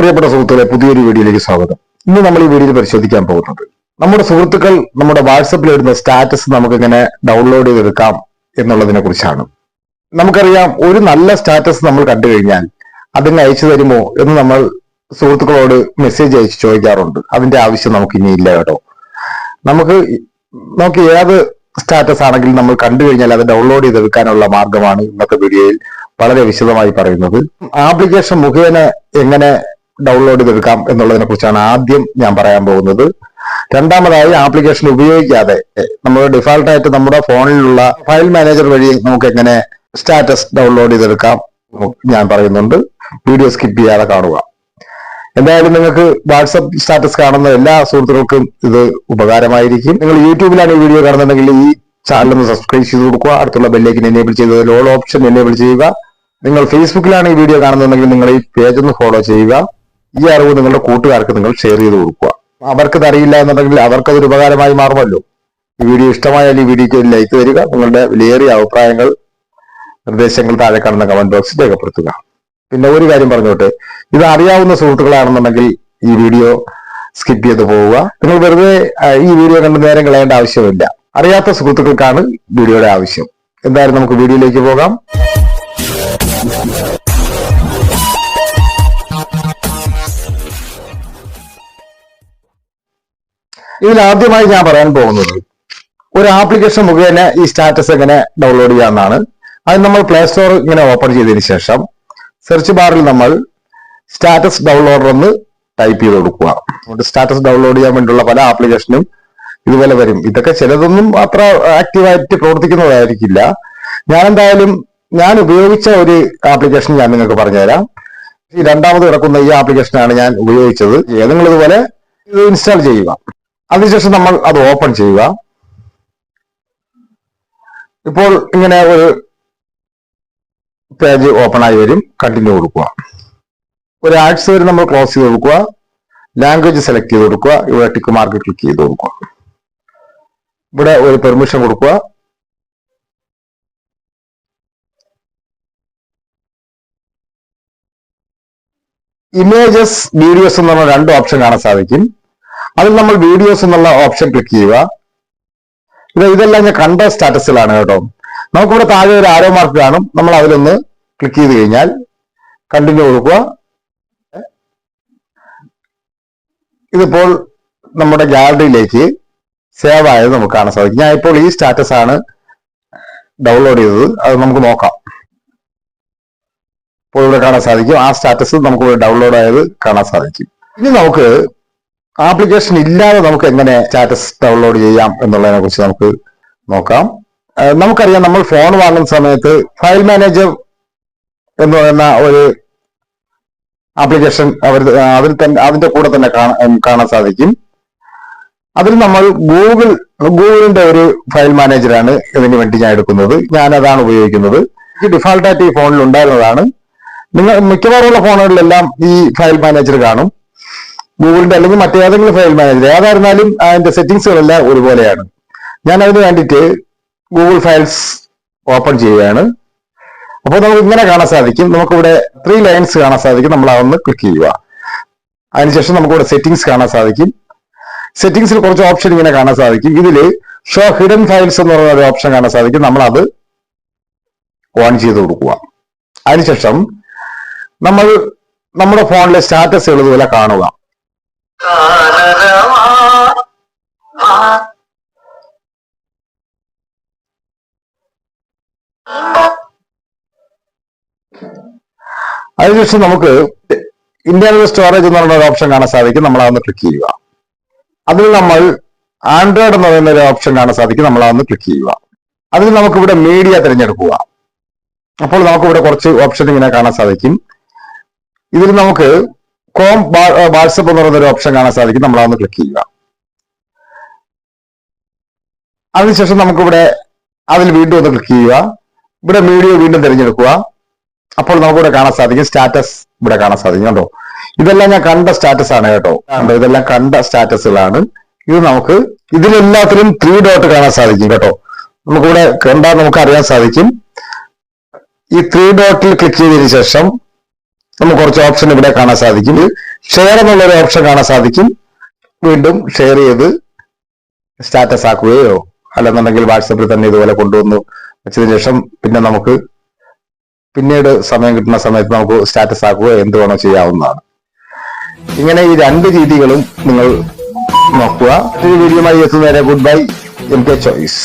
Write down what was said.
പ്രിയപ്പെട്ട സുഹൃത്തുക്കളെ, പുതിയൊരു വീഡിയോയിലേക്ക് സ്വാഗതം. ഇന്ന് നമ്മൾ ഈ വീഡിയോയിൽ പരിശോധിക്കാൻ പോകുന്നത് നമ്മുടെ സുഹൃത്തുക്കൾ നമ്മുടെ വാട്സപ്പിൽ ഇടുന്ന സ്റ്റാറ്റസ് നമുക്ക് എങ്ങനെ ഡൗൺലോഡ് ചെയ്തെടുക്കാം എന്നുള്ളതിനെ കുറിച്ചാണ്. നമുക്കറിയാം, ഒരു നല്ല സ്റ്റാറ്റസ് നമ്മൾ കണ്ടു കഴിഞ്ഞാൽ അതിന് അയച്ചു തരുമോ എന്ന് നമ്മൾ സുഹൃത്തുക്കളോട് മെസ്സേജ് അയച്ച് ചോദിക്കാറുണ്ട്. അതിന്റെ ആവശ്യം നമുക്ക് ഇനി ഇല്ല കേട്ടോ. നമുക്ക് ഏത് സ്റ്റാറ്റസ് ആണെങ്കിലും നമ്മൾ കണ്ടു കഴിഞ്ഞാൽ അത് ഡൗൺലോഡ് ചെയ്തെടുക്കാനുള്ള മാർഗമാണ് ഇന്നത്തെ വീഡിയോയിൽ വളരെ വിശദമായി പറയുന്നത്. ആപ്ലിക്കേഷൻ മുഖേന എങ്ങനെ ഡൗൺലോഡ് ചെയ്തെടുക്കാം എന്നുള്ളതിനെ കുറിച്ചാണ് ആദ്യം ഞാൻ പറയാൻ പോകുന്നത്. രണ്ടാമതായി, ആപ്ലിക്കേഷൻ ഉപയോഗിക്കാതെ നമ്മൾ ഡിഫാൾട്ടായിട്ട് നമ്മുടെ ഫോണിലുള്ള ഫയൽ മാനേജർ വഴി നമുക്ക് എങ്ങനെ സ്റ്റാറ്റസ് ഡൗൺലോഡ് ചെയ്തെടുക്കാം ഞാൻ പറയുന്നുണ്ട്. വീഡിയോ സ്കിപ്പ് ചെയ്യാതെ കാണുക. എന്തായാലും നിങ്ങൾക്ക് വാട്സപ്പ് സ്റ്റാറ്റസ് കാണുന്ന എല്ലാ സുഹൃത്തുക്കൾക്കും ഇത് ഉപകാരമായിരിക്കും. നിങ്ങൾ യൂട്യൂബിലാണ് ഈ വീഡിയോ കാണുന്നുണ്ടെങ്കിൽ ഈ ചാനൽ ഒന്ന് സബ്സ്ക്രൈബ് ചെയ്ത് കൊടുക്കുക. അടുത്തുള്ള ബെല്ലേക്കിന് എനേബിൾ ചെയ്തതിൽ ഓൾ ഓപ്ഷൻ എനേബിൾ ചെയ്യുക. നിങ്ങൾ ഫേസ്ബുക്കിലാണ് ഈ വീഡിയോ കാണുന്നുണ്ടെങ്കിൽ നിങ്ങൾ ഈ പേജ് ഒന്ന് ഫോളോ ചെയ്യുക. ഈ അറിവ് നിങ്ങളുടെ കൂട്ടുകാർക്ക് നിങ്ങൾ ഷെയർ ചെയ്ത് കൊടുക്കുക. അവർക്കത് അറിയില്ല എന്നുണ്ടെങ്കിൽ അവർക്കതൊരു ഉപകാരമായി മാറുമല്ലോ. ഈ വീഡിയോ ഇഷ്ടമായാൽ ഈ വീഡിയോക്ക് ഒരു ലൈക്ക് തരിക. നിങ്ങളുടെ വിലയേറിയ അഭിപ്രായങ്ങൾ, നിർദ്ദേശങ്ങൾ താഴെ കാണുന്ന കമന്റ് ബോക്സിൽ രേഖപ്പെടുത്തുക. പിന്നെ ഒരു കാര്യം പറഞ്ഞോട്ടെ, ഇത് അറിയാവുന്ന സുഹൃത്തുക്കളാണെന്നുണ്ടെങ്കിൽ ഈ വീഡിയോ സ്കിപ്പ് ചെയ്ത് പോവുക. നിങ്ങൾ വെറുതെ ഈ വീഡിയോ കണ്ട് നേരം കളയേണ്ട ആവശ്യമില്ല. അറിയാത്ത സുഹൃത്തുക്കൾക്കാണ് വീഡിയോയുടെ ആവശ്യം. എന്തായാലും നമുക്ക് വീഡിയോയിലേക്ക് പോകാം. ഇതിൽ ആദ്യമായി ഞാൻ പറയാൻ പോകുന്നത് ഒരു ആപ്ലിക്കേഷൻ മുഖേന ഈ സ്റ്റാറ്റസ് എങ്ങനെ ഡൗൺലോഡ് ചെയ്യാമെന്നാണ്. അത് നമ്മൾ പ്ലേ സ്റ്റോർ ഇങ്ങനെ ഓപ്പൺ ചെയ്തതിന് ശേഷം സെർച്ച് ബാറിൽ നമ്മൾ സ്റ്റാറ്റസ് ഡൗൺലോഡർ എന്ന് ടൈപ്പ് ചെയ്ത് കൊടുക്കുക. സ്റ്റാറ്റസ് ഡൗൺലോഡ് ചെയ്യാൻ വേണ്ടിയുള്ള പല ആപ്ലിക്കേഷനും ഇതുപോലെ വരും. ഇതൊക്കെ ചിലതൊന്നും അത്ര ആക്റ്റീവായിട്ട് പ്രവർത്തിക്കുന്നതായിരിക്കില്ല. ഞാൻ ഉപയോഗിച്ച ഒരു ആപ്ലിക്കേഷൻ ഞാൻ നിങ്ങൾക്ക് പറഞ്ഞുതരാം. ഈ രണ്ടാമത് കിടക്കുന്ന ഈ ആപ്ലിക്കേഷനാണ് ഞാൻ ഉപയോഗിച്ചത്. നിങ്ങൾ ഇതുപോലെ ഇത് ഇൻസ്റ്റാൾ ചെയ്യുക. അതിനുശേഷം നമ്മൾ അത് ഓപ്പൺ ചെയ്യുക. ഇപ്പോൾ ഇങ്ങനെ ഒരു പേജ് ഓപ്പൺ ആയി വരും. കണ്ടിന്യൂ കൊടുക്കുക. ഒരു ആഡ്സ് വരെ നമ്മൾ ക്ലോസ് ചെയ്ത് കൊടുക്കുക. ലാംഗ്വേജ് സെലക്ട് ചെയ്ത് കൊടുക്കുക. ഇവിടെ ടിക്ക് മാർക്ക് ക്ലിക്ക് ചെയ്ത് കൊടുക്കുക. ഇവിടെ ഒരു പെർമിഷൻ കൊടുക്കുക. ഇമേജസ്, വീഡിയോസ് എന്നുള്ള രണ്ട് ഓപ്ഷൻ കാണാൻ സാധിക്കും. അതിൽ നമ്മൾ വീഡിയോസ് എന്നുള്ള ഓപ്ഷൻ ക്ലിക്ക് ചെയ്യുക. ഇതെല്ലാം ഞാൻ കണ്ട സ്റ്റാറ്റസിലാണ് കേട്ടോ. നമുക്കിവിടെ താഴെ ഒരു ആരോ മാർക്ക് കാണും. നമ്മൾ അതിലൊന്ന് ക്ലിക്ക് ചെയ്ത് കഴിഞ്ഞാൽ കണ്ടിന്യൂ കൊടുക്കുക. ഇതിപ്പോൾ നമ്മുടെ ഗാലറിയിലേക്ക് സേവ് ആയത് നമുക്ക് കാണാൻ സാധിക്കും. ഞാൻ ഇപ്പോൾ ഈ സ്റ്റാറ്റസ് ആണ് ഡൗൺലോഡ് ചെയ്തത്. അത് നമുക്ക് നോക്കാം. ഇപ്പോൾ ഇവിടെ കാണാൻ സാധിക്കും. ആ സ്റ്റാറ്റസ് നമുക്ക് ഇവിടെ ഡൗൺലോഡ് ആയത് കാണാൻ സാധിക്കും. ഇനി നമുക്ക് ആപ്ലിക്കേഷൻ ഇല്ലാതെ നമുക്ക് എങ്ങനെ സ്റ്റാറ്റസ് ഡൗൺലോഡ് ചെയ്യാം എന്നുള്ളതിനെ കുറിച്ച് നമുക്ക് നോക്കാം. നമുക്കറിയാം, നമ്മൾ ഫോൺ വാങ്ങുന്ന സമയത്ത് ഫയൽ മാനേജർ എന്ന് പറയുന്ന ഒരു ആപ്ലിക്കേഷൻ അതിന്റെ കൂടെ തന്നെ കാണാൻ സാധിക്കും. അതിൽ നമ്മൾ ഗൂഗിളിന്റെ ഒരു ഫയൽ മാനേജറാണ് ഇതിനു വേണ്ടി ഞാൻ എടുക്കുന്നത്. ഞാൻ അതാണ് ഉപയോഗിക്കുന്നത്. ഡിഫാൾട്ടായിട്ട് ഈ ഫോണിൽ ഉണ്ടായിരുന്നതാണ്. നിങ്ങൾ മിക്കവാറുള്ള ഫോണുകളിലെല്ലാം ഈ ഫയൽ മാനേജർ കാണും. ഗൂഗിളിന്റെ അല്ലെങ്കിൽ മറ്റേതെങ്കിലും ഫയൽ മാനേജർ ഏതായിരുന്നാലും അതിന്റെ സെറ്റിംഗ്സുകളെല്ലാം ഒരുപോലെയാണ്. ഞാൻ അതിന് വേണ്ടിയിട്ട് ഗൂഗിൾ ഫയൽസ് ഓപ്പൺ ചെയ്യുകയാണ്. അപ്പോൾ നമുക്ക് ഇങ്ങനെ കാണാൻ സാധിക്കും. നമുക്കിവിടെ 3 ലൈൻസ് കാണാൻ സാധിക്കും. നമ്മൾ അതൊന്ന് ക്ലിക്ക് ചെയ്യുക. അതിനുശേഷം നമുക്കിവിടെ സെറ്റിംഗ്സ് കാണാൻ സാധിക്കും. സെറ്റിംഗ്സിൽ കുറച്ച് ഓപ്ഷൻ ഇങ്ങനെ കാണാൻ സാധിക്കും. ഇതിൽ ഷോ ഹിഡൻ ഫയൽസ് എന്ന് പറയുന്ന ഒരു ഓപ്ഷൻ കാണാൻ സാധിക്കും. നമ്മൾ അത് ഓൺ ചെയ്ത് കൊടുക്കുക. അതിനുശേഷം നമ്മൾ നമ്മുടെ ഫോണിലെ സ്റ്റാറ്റസുകൾ ഇതുപോലെ കാണുക. അതിനുശേഷം നമുക്ക് ഇന്റർണൽ സ്റ്റോറേജ് എന്ന് പറയുന്ന ഒരു ഓപ്ഷൻ കാണാൻ സാധിക്കും. നമ്മൾ അതൊന്ന് ക്ലിക്ക് ചെയ്യുക. അതിൽ നമ്മൾ ആൻഡ്രോയിഡ് എന്ന് പറയുന്ന ഒരു ഓപ്ഷൻ കാണാൻ സാധിക്കും. നമ്മൾ അതൊന്ന് ക്ലിക്ക് ചെയ്യുക. അതിൽ നമുക്കിവിടെ മീഡിയ തിരഞ്ഞെടുക്കുക. അപ്പോൾ നമുക്കിവിടെ കുറച്ച് ഓപ്ഷൻ ഇങ്ങനെ കാണാൻ സാധിക്കും. ഇതിൽ നമുക്ക് വാട്സപ്പ് എന്ന് പറയുന്ന ഒരു ഓപ്ഷൻ കാണാൻ സാധിക്കും. നമ്മൾ അതൊന്ന് ക്ലിക്ക് ചെയ്യുക. അതിനുശേഷം നമുക്കിവിടെ അതിൽ വീണ്ടും ഒന്ന് ക്ലിക്ക് ചെയ്യുക. ഇവിടെ മീഡിയ വീണ്ടും തിരഞ്ഞെടുക്കുക. അപ്പോൾ നമുക്കിവിടെ കാണാൻ സാധിക്കും സ്റ്റാറ്റസ് ഇവിടെ കാണാൻ സാധിക്കും. കണ്ടോ, ഇതെല്ലാം ഞാൻ കണ്ട സ്റ്റാറ്റസ് ആണ് കേട്ടോ. ഇതെല്ലാം കണ്ട സ്റ്റാറ്റസുകളാണ്. ഇത് നമുക്ക് ഇതിലെല്ലാത്തിലും 3 ഡോട്ട് കാണാൻ സാധിക്കും കേട്ടോ. നമുക്കിവിടെ കണ്ടാൽ നമുക്ക് അറിയാൻ സാധിക്കും. ഈ 3 ഡോട്ടിൽ ക്ലിക്ക് ചെയ്തതിനു ശേഷം നമുക്ക് കുറച്ച് ഓപ്ഷൻ ഇവിടെ കാണാൻ സാധിക്കും. ഷെയർ എന്നുള്ള ഒരു ഓപ്ഷൻ കാണാൻ സാധിക്കും. വീണ്ടും ഷെയർ ചെയ്ത് സ്റ്റാറ്റസ് ആക്കുകയോ അല്ലെന്നുണ്ടെങ്കിൽ വാട്സപ്പിൽ തന്നെ ഇതുപോലെ കൊണ്ടുവന്ന് വെച്ചതിന് ശേഷം പിന്നെ നമുക്ക് പിന്നീട് സമയം കിട്ടുന്ന സമയത്ത് നമുക്ക് സ്റ്റാറ്റസ് ആക്കുകയോ എന്ത് വേണോ ചെയ്യാവുന്നതാണ്. ഇങ്ങനെ ഈ 2 രീതികളും നിങ്ങൾ നോക്കുക. ഈ വീഡിയോയുമായി എത്തുന്നവരെ ഗുഡ് ബൈ. MK choice.